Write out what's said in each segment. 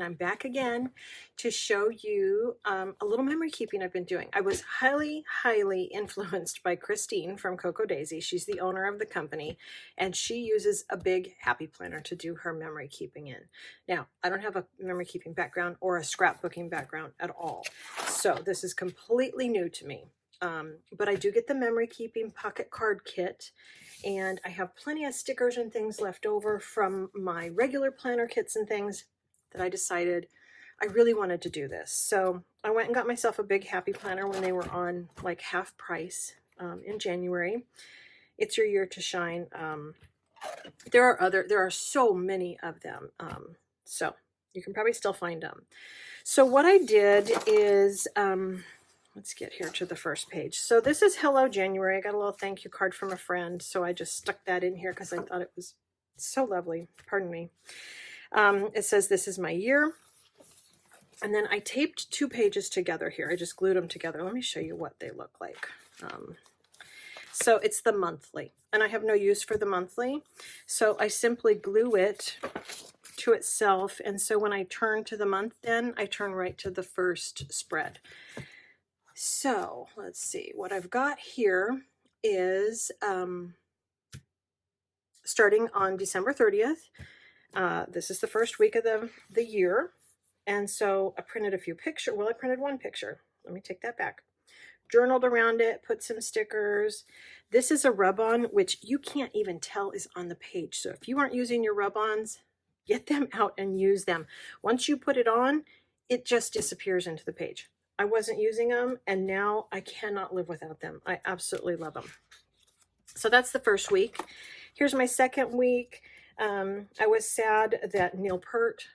I'm back again to show you a little memory keeping I've been doing. I was highly influenced by Christine from cocoadaisy. She's the owner of the company, and she uses a big happy planner to do her memory keeping in. Now, I don't have a memory keeping background or a scrapbooking background at all, so this is completely new to me. But I do get the memory keeping pocket card kit, and I have plenty of stickers and things left over from my regular planner kits and things that I decided I really wanted to do this. So I went and got myself a big happy planner when they were on like half price in January. It's your year to shine. There are so many of them. So you can probably still find them. So what I did is, let's get here to the first page. So this is Hello January. I got a little thank you card from a friend, so I just stuck that in here because I thought it was so lovely. Pardon me. It says, this is my year. And then I taped 2 pages together here. I just glued them together. Let me show you what they look like. So it's the monthly, and I have no use for the monthly. So I simply glue it to itself. And so when I turn to the month, then I turn right to the first spread. So let's see, what I've got here is starting on December 30th. This is the first week of the year. And so I printed a few pictures. Well, I printed 1 picture. Let me take that back. Journaled around it, put some stickers. This is a rub-on, which you can't even tell is on the page. So if you aren't using your rub-ons, get them out and use them. Once you put it on, it just disappears into the page. I wasn't using them, and now I cannot live without them. I absolutely love them. So that's the first week. Here's my second week. I was sad that Neil Peart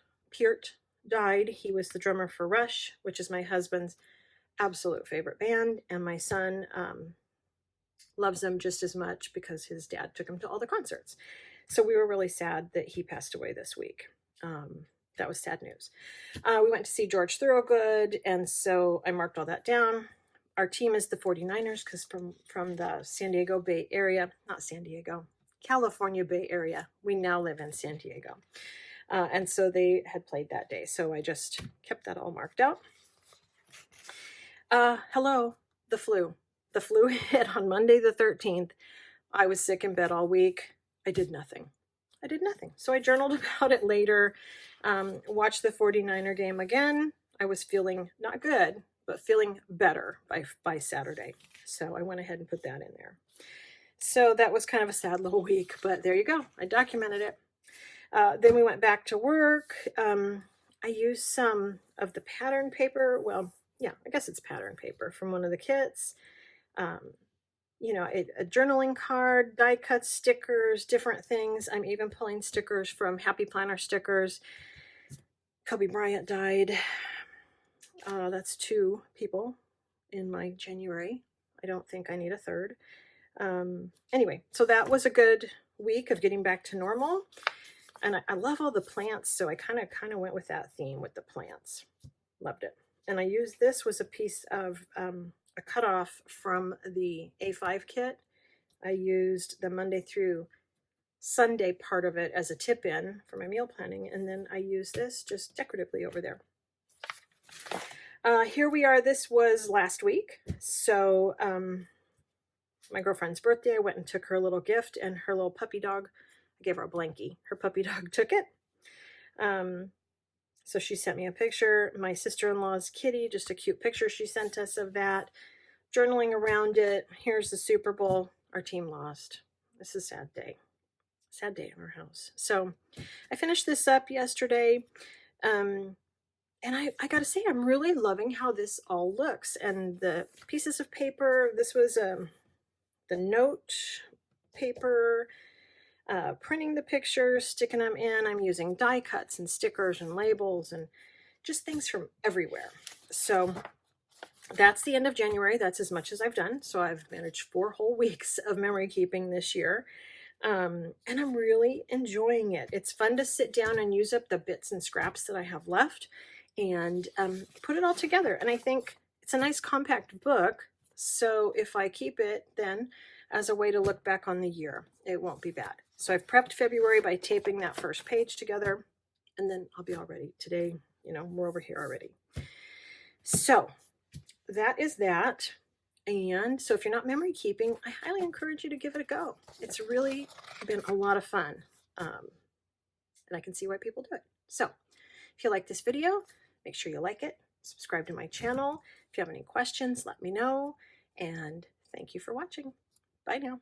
died. He was the drummer for Rush, which is my husband's absolute favorite band, and my son loves them just as much because his dad took him to all the concerts. So we were really sad that he passed away this week. That was sad news. We went to see George Thorogood, and so I marked all that down. Our team is the 49ers because from the San Diego Bay Area, not San Diego, California Bay Area. We now live in San Diego. And so they had played that day. So I just kept that all marked out. Hello, the flu. The flu hit on Monday the 13th. I was sick in bed all week. I did nothing. So I journaled about it later, watched the 49er game again. I was feeling not good, but feeling better by Saturday. So I went ahead and put that in there. So that was kind of a sad little week, but there you go. I documented it. Then we went back to work. I used some of the pattern paper. Well, yeah, I guess it's pattern paper from one of the kits. You know, a journaling card, die cut stickers, different things. I'm even pulling stickers from Happy Planner stickers. Kobe Bryant died. That's 2 people in my January. I don't think I need a third. Anyway, so that was a good week of getting back to normal. And I love all the plants, so I kind of went with that theme with the plants. Loved it. And I used this was a piece of a cutoff from the A5 kit. I used the Monday through Sunday part of it as a tip-in for my meal planning, and then I used this just decoratively over there. Here we are. This was last week. So my girlfriend's birthday, I went and took her a little gift, and her little puppy dog, I gave her a blankie. Her puppy dog took it. So she sent me a picture. My sister-in-law's kitty, just a cute picture she sent us of that. Journaling around it. Here's the Super Bowl. Our team lost. This is a sad day. Sad day in our house. So I finished this up yesterday. And I got to say, I'm really loving how this all looks. And the pieces of paper, this was the note paper, printing the pictures, sticking them in. I'm using die cuts and stickers and labels and just things from everywhere. So that's the end of January. That's as much as I've done. So I've managed 4 whole weeks of memory keeping this year. And I'm really enjoying it. It's fun to sit down and use up the bits and scraps that I have left and put it all together. And I think it's a nice compact book. So if I keep it then as a way to look back on the year, it won't be bad. So I've prepped February by taping that first page together, and then I'll be all ready. Today you know, we're over here already. So that is that. And so if you're not memory keeping, I highly encourage you to give it a go. It's really been a lot of fun. And I can see why people do it. So if you like this video, make sure you like it, subscribe to my channel. If you have any questions, let me know. And thank you for watching. Bye now.